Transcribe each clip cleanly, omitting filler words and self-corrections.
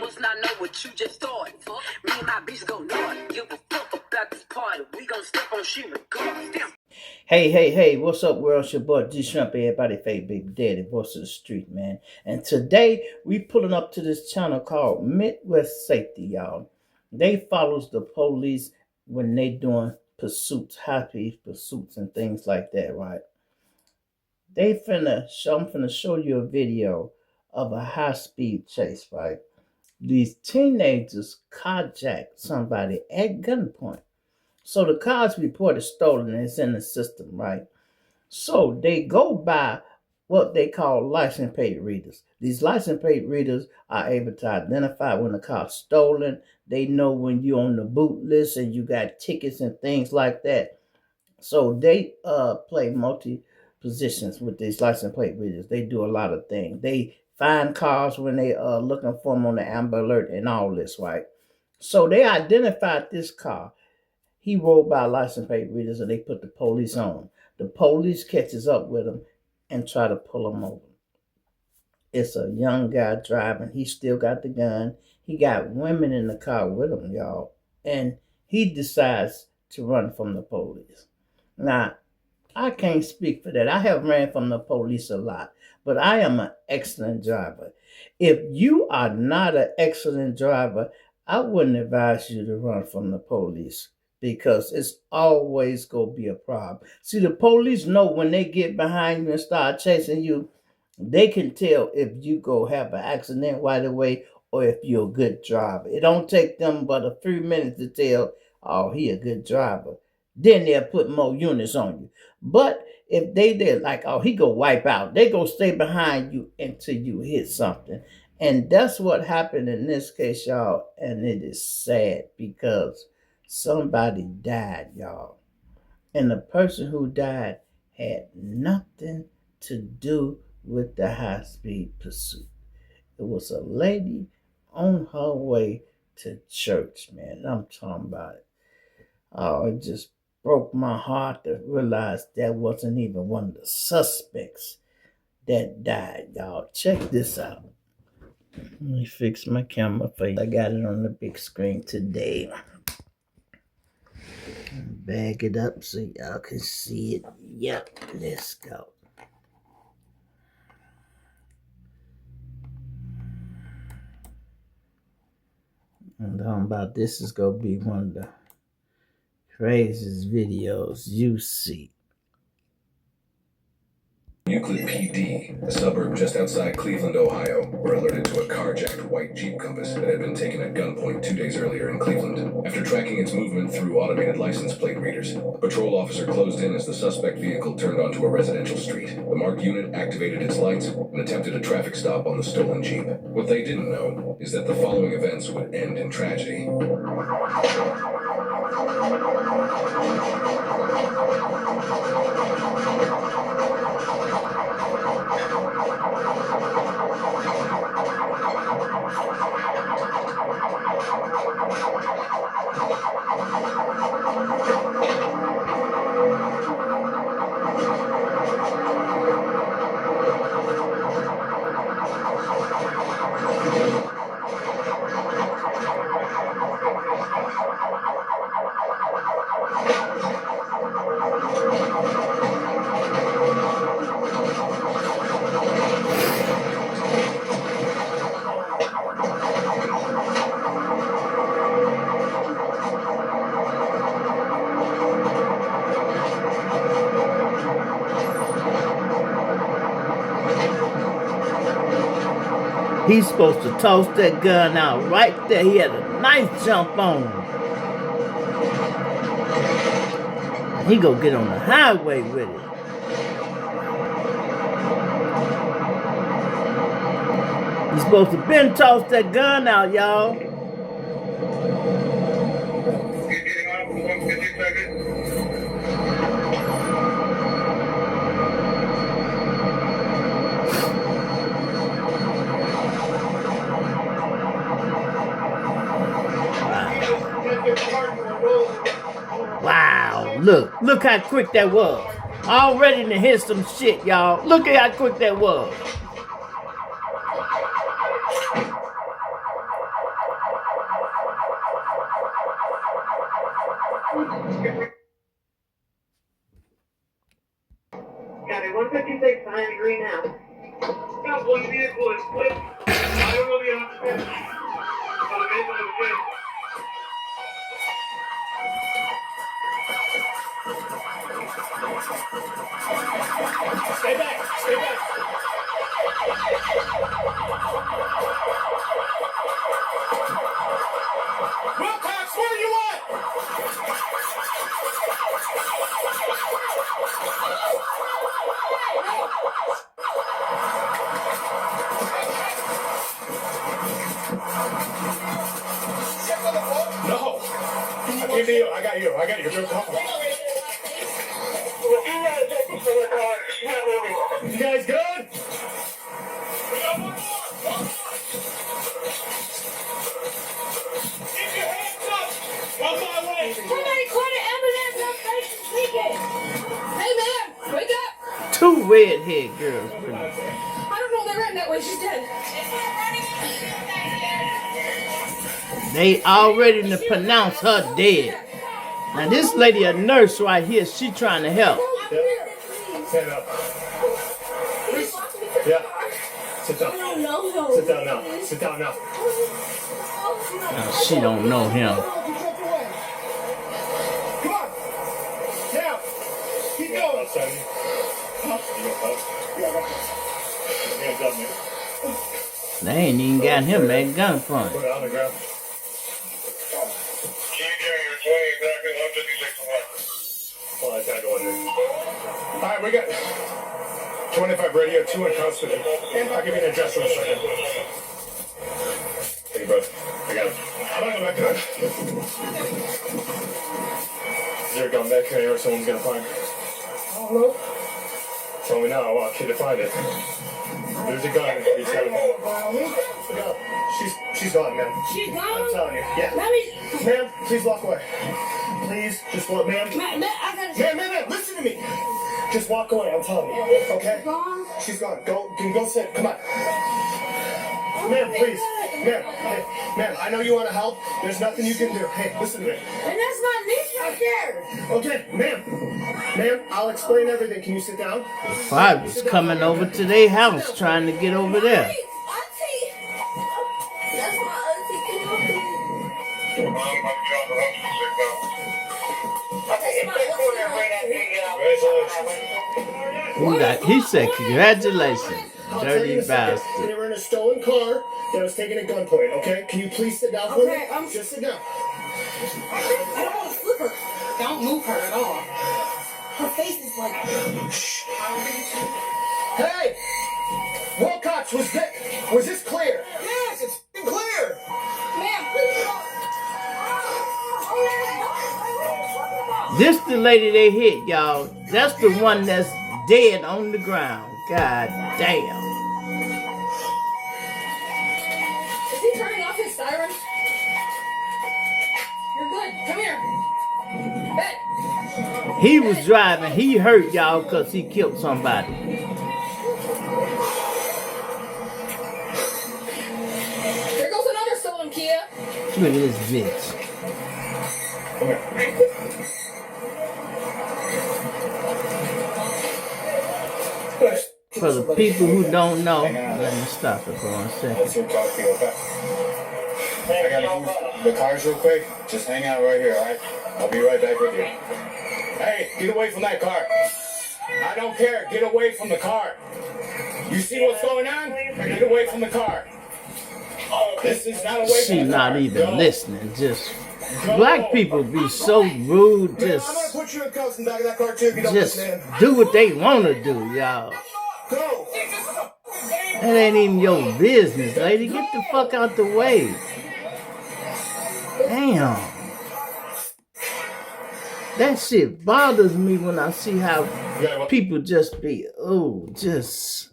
must not know what you just started. Me and my bitch go north. Give a fuck about this party. We gon' step on shit regardless. Hey, what's up, world? It's your boy D Shrimp, everybody, fake baby daddy, voice of the street, man. And today we pulling up to this channel called Midwest Safety, y'all. They follows the police when they doing pursuits, high-speed pursuits and things like that, right? I'm finna show you a video of a high-speed chase, right? These teenagers carjacked somebody at gunpoint. So the car's reported stolen and it's in the system, right? So they go by what they call license plate readers. These license plate readers are able to identify when the car's stolen. They know when you're on the boot list and you got tickets and things like that. So they play multi positions with these license plate readers. They do a lot of things. They find cars when they are looking for them on the Amber Alert and all this, right? So they identified this car. He rolled by license plate readers and they put the police on. The police catches up with him and try to pull him over. It's a young guy driving. He still got the gun. He got women in the car with him, y'all. And he decides to run from the police. Now, I can't speak for that. I have ran from the police a lot, but I am an excellent driver. If you are not an excellent driver, I wouldn't advise you to run from the police, because it's always going to be a problem. See, the police know when they get behind you and start chasing you, they can tell if you go have an accident right away or if you're a good driver. It don't take them but a few minutes to tell, oh, he a good driver. Then they'll put more units on you. But if they're like, oh, he go wipe out, they go stay behind you until you hit something. And that's what happened in this case, y'all. And it is sad because somebody died, y'all. And the person who died had nothing to do with the high-speed pursuit. It was a lady on her way to church, man. I'm talking about it. Oh, it just broke my heart to realize that wasn't even one of the suspects that died, y'all. Check this out. Let me fix my camera for you. I got it on the big screen today. Bag it up so y'all can see it. Yep, let's go. And talking about this is gonna be one of the craziest videos you see. Euclid PD, a suburb just outside Cleveland, Ohio, were alerted to a carjacked white Jeep Compass that had been taken at gunpoint 2 days earlier in Cleveland. After tracking its movement through automated license plate readers, a patrol officer closed in as the suspect vehicle turned onto a residential street. The marked unit activated its lights and attempted a traffic stop on the stolen Jeep. What they didn't know is that the following events would end in tragedy. He's supposed to toss that gun out right there. He had a nice jump on him. He gonna get on the highway with it. He's supposed to been toss that gun out, y'all. Wow, look how quick that was. Already to hit some shit, y'all. Look at how quick that was. 3 now. Got one vehicle in split. I don't know the occupant. But the vehicle is dead. Stay back! Stay back! Wilcox, where are you at? No! I came to you. I got you. I got you. You're coming. You guys good? We got one more. Keep your hands up. On my way. Somebody call the ambulance. Our patient's leaking. Hey, man, wake up. 2 redhead girls. I don't know. They ran that way. She's dead. They already done pronounced her dead. Now this lady a nurse right here. She trying to help. Stand up. Yeah. Sit down. Sit down now. Sit down now. Now, she don't know him. Come on. Now. Keep going, son. Hands up, man. They ain't even got him at gunpoint. Put it on the ground. Well, I gotta go in there. All right, we got 25 radio, 2 in custody. I'll give you an address in a second. Hey, bro. I got it. I'm not going back to that. Is there a gun back here someone's gonna find? I don't know. Tell me now. I want you to find it. There's a gun. He's got it. She's gone, man. She's I'm gone? telling you. Yeah. Let me... Ma'am, please walk away. Please, just walk, ma'am. Man, I gotta... Ma'am, listen to me. Just walk away, I'm telling you. Okay? Gone? She's gone. Can you go sit? Come on. Ma'am, please. Ma'am, hey, ma'am, I know you want to help. There's nothing you can do. Hey, listen to me. And that's my niece right there. Okay, ma'am, I'll explain everything. Can you sit down? I was coming over to their house trying to get over there. Auntie! That's my auntie. He said, congratulations, dirty bastard. They were in a stolen car that was taken at gunpoint, okay? Can you please sit down for me? Okay, Just sit down. I don't want to flip her. Don't move her at all. Her face is like... Hey! Wilcox, was this clear? Yes, it's clear! Ma'am, please don't. This the lady they hit, y'all. That's the one that's dead on the ground. God damn. Is he turning off his siren? You're good. Come here. Bet. He was driving. He hurt, y'all, because he killed somebody. There goes another stolen Kia. Look at this bitch. Come here. For the people who don't know, let me stop it for 1 second. Let's talk to you, okay? I gotta move the cars real quick. Just hang out right here, alright? I'll be right back with you. Hey, get away from that car. I don't care. Get away from the car. You see what's going on? Get away from the car. This is not away from She's the car. not even Go. listening. Just black people be so rude. Man, I'm gonna put you in cuffs in the back of that car too if you don't Just listen. do what they want to do, y'all. Go. That ain't even your business, lady. Get the fuck out the way. Damn. That shit bothers me when I see how people just be, just...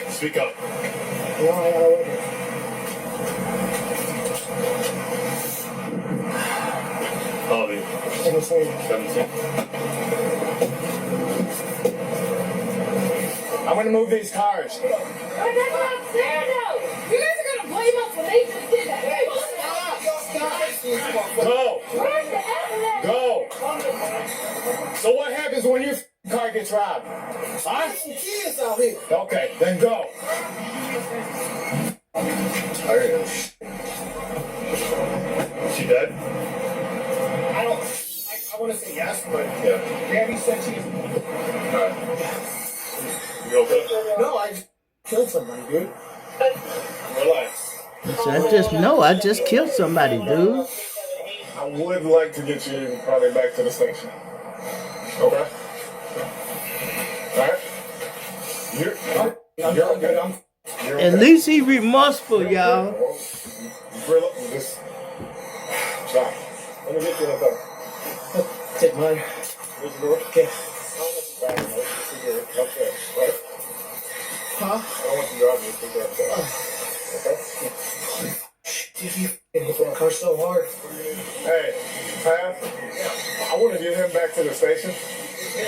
Speak up. How old are you? 17. I'm gonna move these cars. That's what I'm saying, though. You guys are gonna blame us when they just did that. Go. Where's the ambulance? Go. So what happens when your car gets gets robbed? Huh? There's some kids out here. Okay, then go. She dead? I don't. I want to say yes, but Yeah. Daddy said she's. You okay? No, I just killed somebody, dude. Relax. I just killed somebody, dude. I would like to get you probably back to the station. Okay? Alright? You're okay. You're At okay. least he remorseful, y'all. Just stop. Let me get you in the car. Take mine. Where's the door? Okay. Okay, right? Huh? I don't want you driving this thing okay? Dude, you hit that car so hard. Hey, Pat, I want to get him back to the station.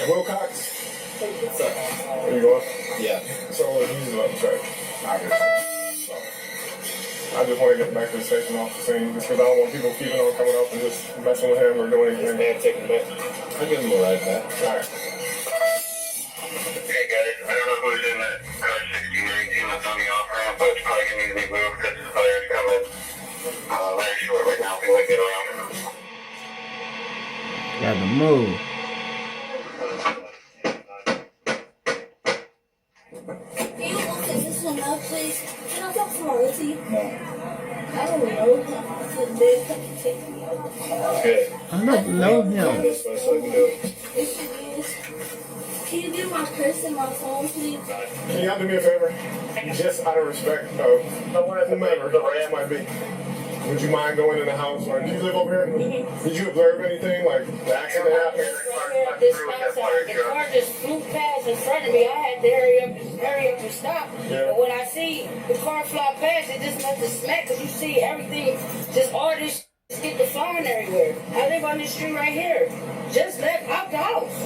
Wilcox. What's up? Where you going? Yeah. So he's on track. Obviously. So, I just want to get back to the station off the scene just because I don't want people keeping on coming up and just messing with him or doing anything. Man, taking it back. I'll give him a ride back. Alright. Hey guys, I don't know who's in that car 1619 that's on the off ramp, but it's probably going to need to be moved because the fire's coming very short right now. Can we get around? Gotta move. Do you want to this one up, please? Can I talk to Marissa? No. I don't know. They take me out the car. Hey. I don't know him. That's what I can do. Yes, it is. Can you get my purse and my phone, please? Can y'all do me a favor? Just out of respect of whomever this might be. Would you mind going in the house? Or do you live over here? Did you observe anything like the accident happened? This stop sign, the car just flew past in front of me. I had to hurry up and stop. Yeah. But when I see the car fly past, it just must have smacked because you see everything, just all this get the flying everywhere. I live on this street right here. Just left out the house.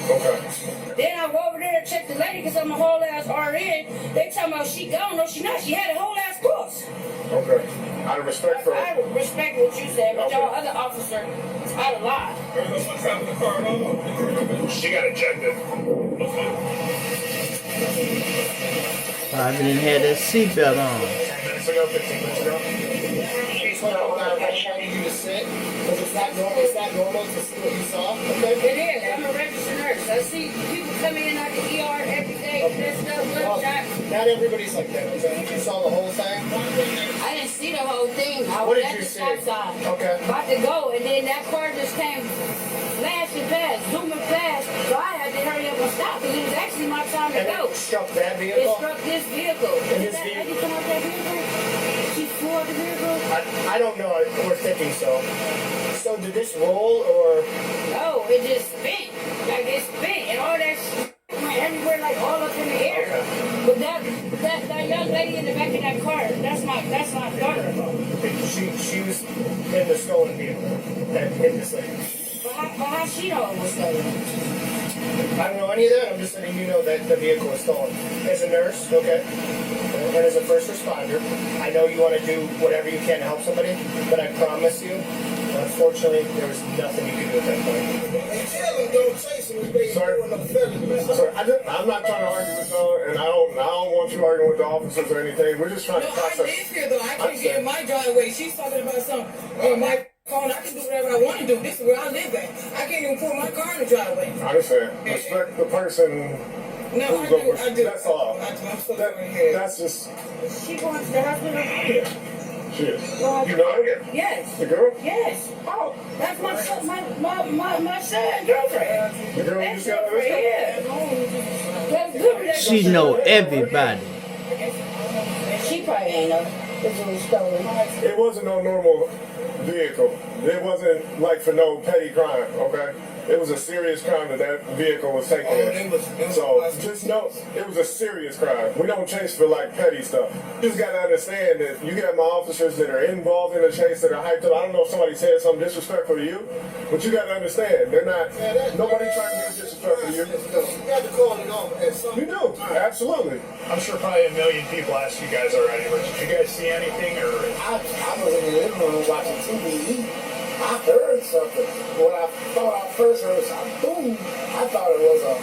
Okay. Then I go over there and check the lady because I'm a whole ass RN. They tell me, oh, she gone. No, she not. She had a whole ass course. Okay. Out of respect for I respect what you said, but y'all other officer is out of line. she got ejected. I didn't have that seatbelt on. 10 minutes ago, 15 minutes ago. I need you to sit because it's not normal. It's not normal to see what you saw. It Okay. is. I'm a registered nurse. I see people coming in out the ER every day, messed up, Well, gunshot. not everybody's like that. Okay. You saw the whole thing. I didn't see the whole thing. I What was did at you the see? stop sign. Okay. About to go, and then that car just came flashing past, zooming past. So I had to hurry up and stop because it was actually my time to And go. it struck that It vehicle. struck this vehicle. And Did this that vehicle- lady come out that vehicle? She floored the vehicle? I don't know. We're thinking so. So did this roll or? No, it just spent. Like it spent, and all that shit went everywhere, like all up in the air. Okay. But that young lady in the back of that car, that's my daughter-in-law. She was in the stolen vehicle that hit this lady. But how she know it was stolen? I don't know any of that. I'm just letting you know that the vehicle was stolen. As a nurse, okay, and as a first responder, I know you want to do whatever you can to help somebody, but I promise you, unfortunately, there was nothing you could do at that point. Sorry, I'm not trying to argue with y'all, and I don't want you arguing with the officers or anything. We're just trying No, to I process. live here though. I can't get in my driveway. She's talking about something on my phone. I can do whatever I want to do. This is where I live at. I can't even pull my car in the driveway. I understand. Respect the person No, who's I do. over. I do. That's all. I do. I'm so That, sorry. Here. that's just. She going to the hospital? Yeah. She is. Well, You know her? Yes. The girl? Yes. Oh, that's my son, my son's girlfriend. The girl you That's just got her friend, arrested? yeah. That's good. That's She know everybody. She probably ain't know. It was stolen. It wasn't no normal vehicle. It wasn't like for no petty crime, okay? It was a serious crime that vehicle was taken in. So just know it was a serious crime. We don't chase for like petty stuff. You just gotta understand that you got my officers that are involved in the chase that are hyped up. I don't know if somebody said something disrespectful to you, but you gotta understand they're not. Nobody trying to be disrespectful to you. You got to call it off at some. You do, absolutely. I'm sure probably a million people asked you guys already, but did you guys see anything or? I was in the living room watching TV. I heard something. When I thought I first heard something, boom, I thought it was a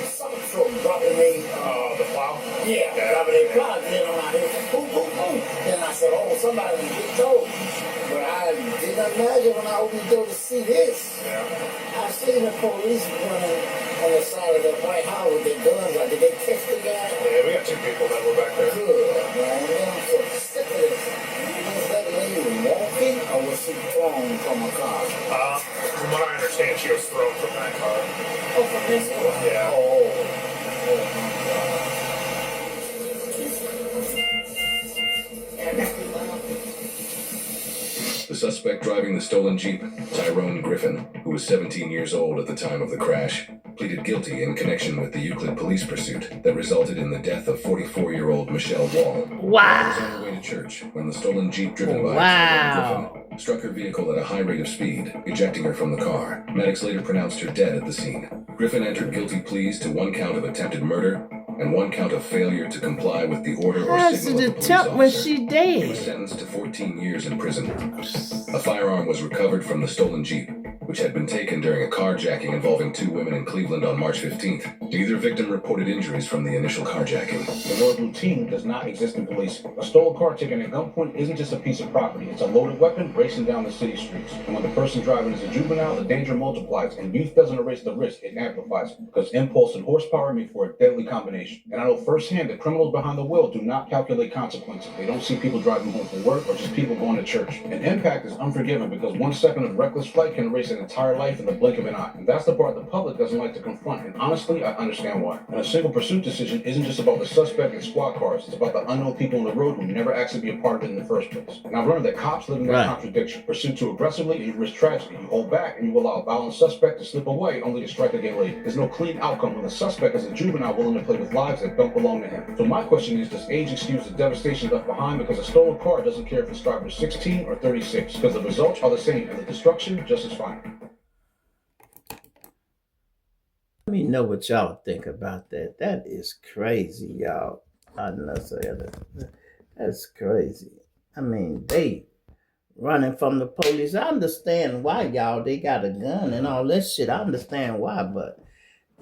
something truck dropping The plow? yeah, dropping a plow. Then when I heard boom, boom, boom, then I said, oh, somebody done get told. But I didn't imagine when I opened the door to see this. Yeah. I seen the police running on the side of that White House with their guns out. Did they catch the guy? Yeah, we got 2 people that were back there. Good, man. I'm so sick of this. Was that lady walking or was she thrown from a car? From what I understand, she was thrown from that car. Oh, from this one? Yeah. Oh my God. The suspect driving the stolen Jeep, Tyrone Griffin, who was 17 years old at the time of the crash, pleaded guilty in connection with the Euclid police pursuit that resulted in the death of 44-year-old Michelle Wall. Wow. She was on her way to church when the stolen Jeep driven by Wow. Tyrone Griffin struck her vehicle at a high rate of speed, ejecting her from the car. Medics later pronounced her dead at the scene. Griffin entered guilty pleas to 1 count of attempted murder and 1 count of failure to comply with the order or How's signal it of the police attempt when officer. she He was dead? sentenced to 14 years in prison. A firearm was recovered from the stolen Jeep, which had been taken during a carjacking involving 2 women in Cleveland on March 15th. Neither victim reported injuries from the initial carjacking. The word routine does not exist in police. A stolen car taken at gunpoint isn't just a piece of property. It's a loaded weapon racing down the city streets. And when the person driving is a juvenile, the danger multiplies. And youth doesn't erase the risk, it amplifies it. Because impulse and horsepower make for a deadly combination. And I know firsthand that criminals behind the wheel do not calculate consequences. They don't see people driving home from work or just people going to church. And impact is unforgiving because 1 second of reckless flight can erase an entire life in the blink of an eye. And that's the part the public doesn't like to confront. And honestly, I understand why. And a single pursuit decision isn't just about the suspect and squad cars. It's about the unknown people on the road who never actually be a part of it in the first place. And I've learned that cops live in that contradiction. Pursue too aggressively and you risk tragedy. You hold back and you allow a violent suspect to slip away only to strike again later. There's no clean outcome when the suspect is a juvenile willing to play with lives that don't belong to him. So my question is, does age excuse the devastation left behind? Because a stolen car doesn't care if it's driver 16 or 36. Because the results are the same and the destruction just as fine. Let me know what y'all think about that. That is crazy, y'all. I know that's crazy. I mean, they running from the police. I understand why, y'all. They got a gun and all that shit. I understand why, but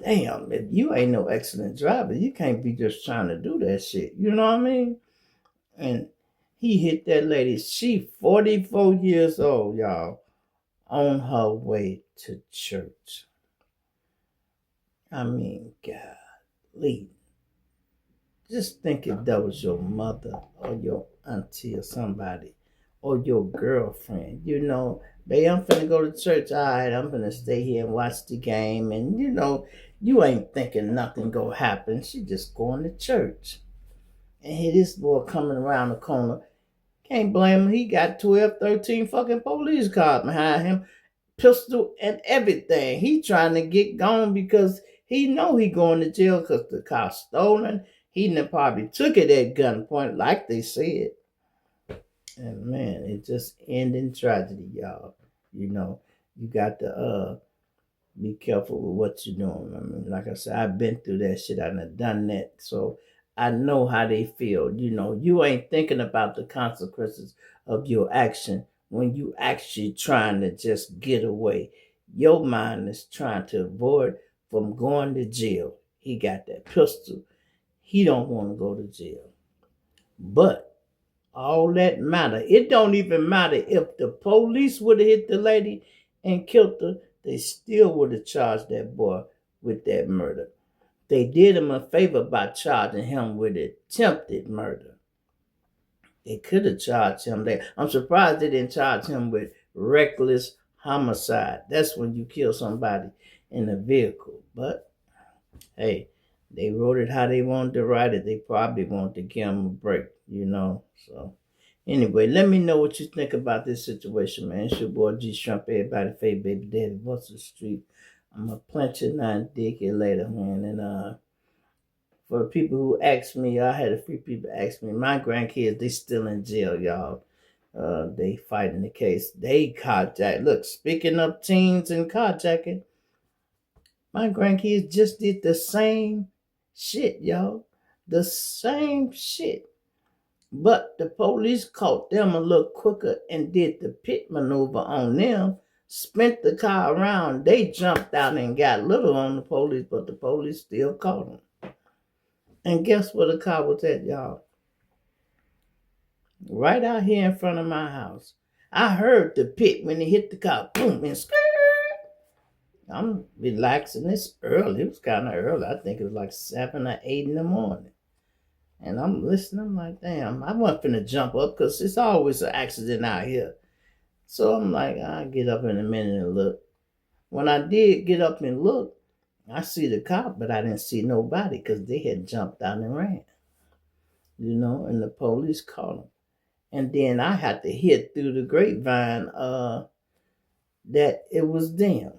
damn, if you ain't no excellent driver, you can't be just trying to do that shit. You know what I mean? And he hit that lady. She 44 years old, y'all, on her way to church. I mean, golly. Just think if that was your mother or your auntie or somebody or your girlfriend, you know, babe, I'm finna go to church. All right, I'm finna stay here and watch the game. And, you know, you ain't thinking nothing gonna happen. She just going to church. And here this boy coming around the corner. Can't blame him. He got 12, 13 fucking police cars behind him. Pistol and everything. He trying to get gone because he know he going to jail because the car stolen. He done probably took it at gunpoint like they said. And man, it just ended in tragedy, y'all. You know, you got to be careful with what you're doing. I mean, like I said, I've been through that shit. I've done that. So I know how they feel. You know, you ain't thinking about the consequences of your action when you actually trying to just get away. Your mind is trying to avoid from going to jail. He got that pistol. He don't want to go to jail. But all that matter. It don't even matter if the police would have hit the lady and killed her. They still would have charged that boy with that murder. They did him a favor by charging him with attempted murder. They could have charged him there. I'm surprised they didn't charge him with reckless homicide. That's when you kill somebody in a vehicle. But, hey, they wrote it how they wanted to write it. They probably wanted to give him a break, you know. So, anyway, let me know what you think about this situation, man. It's your boy G Shrimp, everybody, Faye Baby Daddy, what's the street? I'm going to plant you now and dig you later, man. And, for the people who asked me, I had a few people ask me, my grandkids, they still in jail, y'all. They fighting the case. They carjacked. Look, speaking of teens and carjacking, my grandkids just did the same shit, y'all. The same shit. But the police caught them a little quicker and did the pit maneuver on them, spent the car around. They jumped out and got little on the police, but the police still caught them. And guess where the car was at, y'all? Right out here in front of my house. I heard the pit when they hit the car, boom, and skirt. I'm relaxing. It's early. It was kind of early. I think it was like 7 or 8 in the morning. And I'm listening. I'm like, damn, I wasn't finna jump up because it's always an accident out here. So I'm like, I'll get up in a minute and look. When I did get up and look, I see the cop, but I didn't see nobody because they had jumped out and ran. And the police caught them. And then I had to hear through the grapevine that it was them.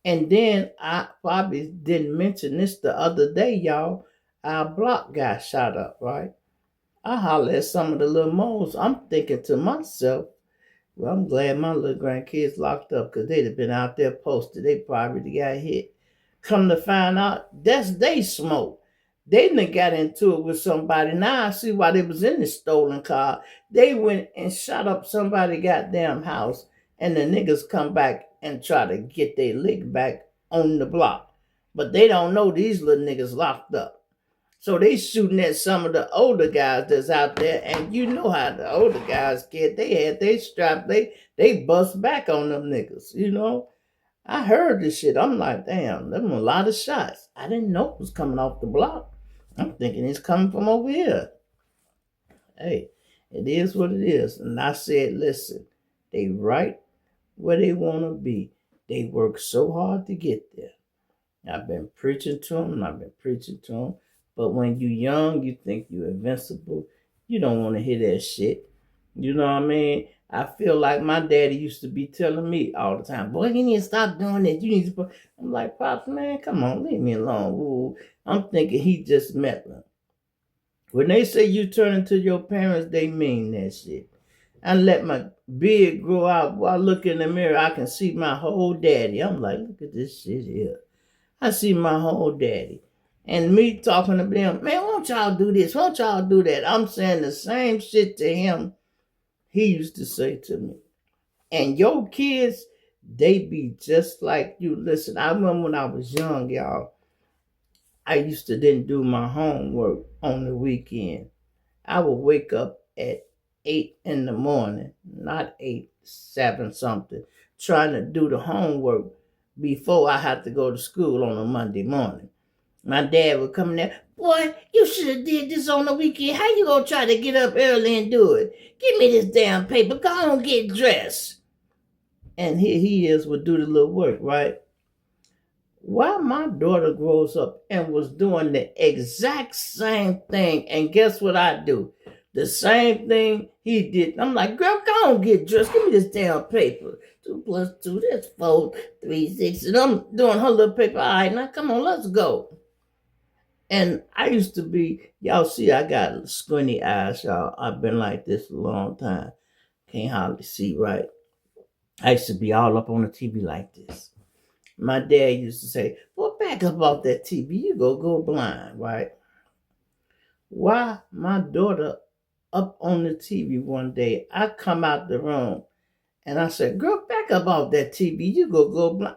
And then I probably didn't mention this the other day, y'all. Our block got shot up, right? I holler at some of the little moles. I'm thinking to myself, well, I'm glad my little grandkids locked up because they'd have been out there posted. They probably got hit. Come to find out, that's they smoke. They done got into it with somebody. Now I see why they was in this stolen car. They went and shot up somebody's goddamn house, and the niggas come back and try to get their lick back on the block. But they don't know these little niggas locked up. So they shooting at some of the older guys that's out there, and you know how the older guys get. They had they strap, they bust back on them niggas, I heard this shit. I'm like, damn, them a lot of shots. I didn't know it was coming off the block. I'm thinking it's coming from over here. Hey, it is what it is. And I said, listen, they right where they want to be. They work so hard to get there. I've been preaching to them. But when you young, you think you're invincible. You don't want to hear that shit. You know what I mean? I feel like my daddy used to be telling me all the time, boy, you need to stop doing that. You need to. I'm like, Pops, man, come on, leave me alone. Ooh. I'm thinking he just met them. When they say you turn into your parents, they mean that shit. I let my beard grow out. While I look in the mirror, I can see my whole daddy. I'm like, look at this shit here. I see my whole daddy. And me talking to them, man, won't y'all do this? Won't y'all do that? I'm saying the same shit to him he used to say to me. And your kids, they be just like you. Listen, I remember when I was young, y'all, I used to didn't do my homework on the weekend. I would wake up at 8 in the morning, not 8, 7 something, trying to do the homework before I had to go to school on a Monday morning. My dad would come in there, boy, you should have did this on the weekend. How you gonna try to get up early and do it? Give me this damn paper. Go on, get dressed. And here he is, would do the little work, right? While my daughter grows up and was doing the exact same thing, and guess what I do? The same thing he did. I'm like, girl, go on, get dressed. Give me this damn paper. 2 plus 2, that's 4, 3, 6. And I'm doing her little paper. All right, now come on, let's go. And I used to be, y'all see, I got squinty eyes, y'all. I've been like this a long time. Can't hardly see right. I used to be all up on the TV like this. My dad used to say, boy, back up off that TV. You go blind, right? Why my daughter up on the TV one day, I come out the room and I said, girl, back up off that TV. You go blind.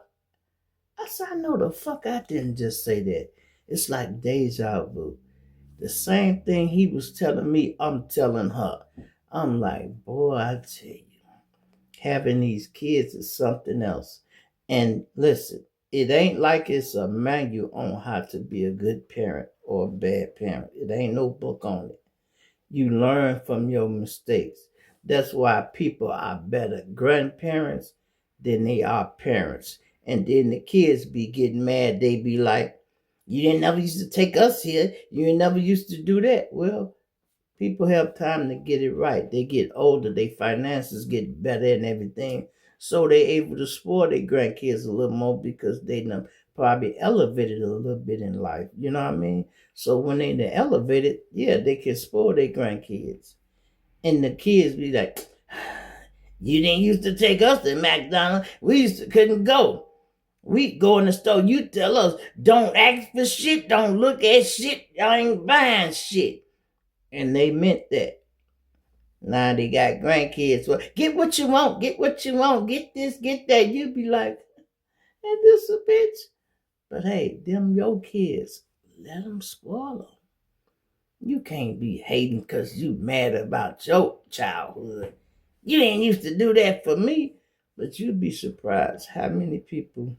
I said, I know the fuck I didn't just say that. It's like deja vu. The same thing he was telling me, I'm telling her. I'm like, boy, I tell you, having these kids is something else. And listen, it ain't like it's a manual on how to be a good parent or a bad parent. It ain't no book on it. You learn from your mistakes. That's why people are better grandparents than they are parents. And then the kids be getting mad. They be like, you didn't never used to take us here. You ain't never used to do that. Well, people have time to get it right. They get older. Their finances get better and everything. So they're able to spoil their grandkids a little more because they done probably elevated a little bit in life. You know what I mean? So when they done elevated, yeah, they can spoil their grandkids. And the kids be like, you didn't used to take us to McDonald's. We couldn't go. We go in the store. You tell us, don't ask for shit. Don't look at shit. I ain't buying shit. And they meant that. Now they got grandkids. Well, get what you want, get what you want, get this, get that. You be like, ain't this a bitch? But hey, them your kids. Let them spoil them. You can't be hating because you mad about your childhood. You ain't used to do that for me. But you'd be surprised how many people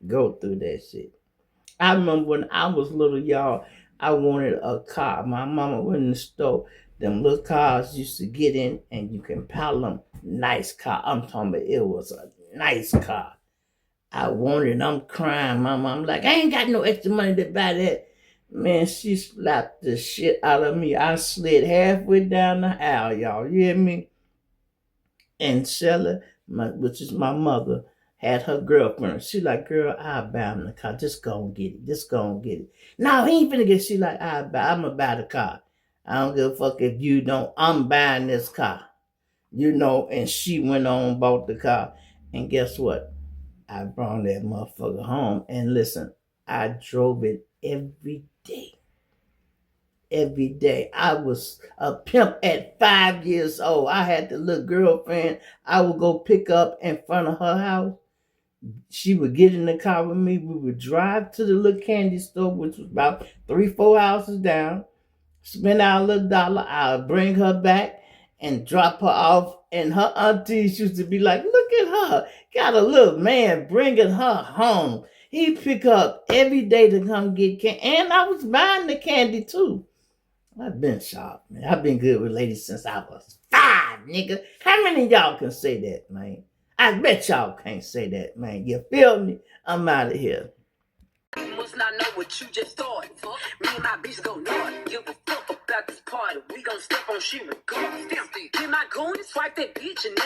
go through that shit. I remember when I was little, y'all, I wanted a car. My mama went in the store. Them little cars used to get in and you can pile them. Nice car. I'm talking about it was a nice car. I wanted it. I'm crying. My mom like, I ain't got no extra money to buy that. Man, she slapped the shit out of me. I slid halfway down the aisle, y'all. You hear me? And Shella, which is my mother, had her girlfriend. She like, girl, I'll buy him the car. Just go and get it. Just go and get it. No, he ain't finna get it. She like, I'm going to buy the car. I don't give a fuck if you don't. I'm buying this car. You know, and she went on and bought the car. And guess what? I brought that motherfucker home. And listen, I drove it every day. Every day. I was a pimp at 5 years old. I had the little girlfriend I would go pick up in front of her house. She would get in the car with me. We would drive to the little candy store, which was about 3-4 houses down. Spend our little dollar. I'll bring her back and drop her off. And her aunties used to be like, look at her. Got a little man bringing her home. He pick up every day to come get candy. And I was buying the candy too. I've been sharp, man. I've been good with ladies since I was 5, nigga. How many of y'all can say that, man? I bet y'all can't say that, man. You feel me? I'm out of here. You must not know what you just started. Me and my bitch go north. Give a fuck about this party. We gon' step on shit regardless. Get my goon and swipe that bitch and now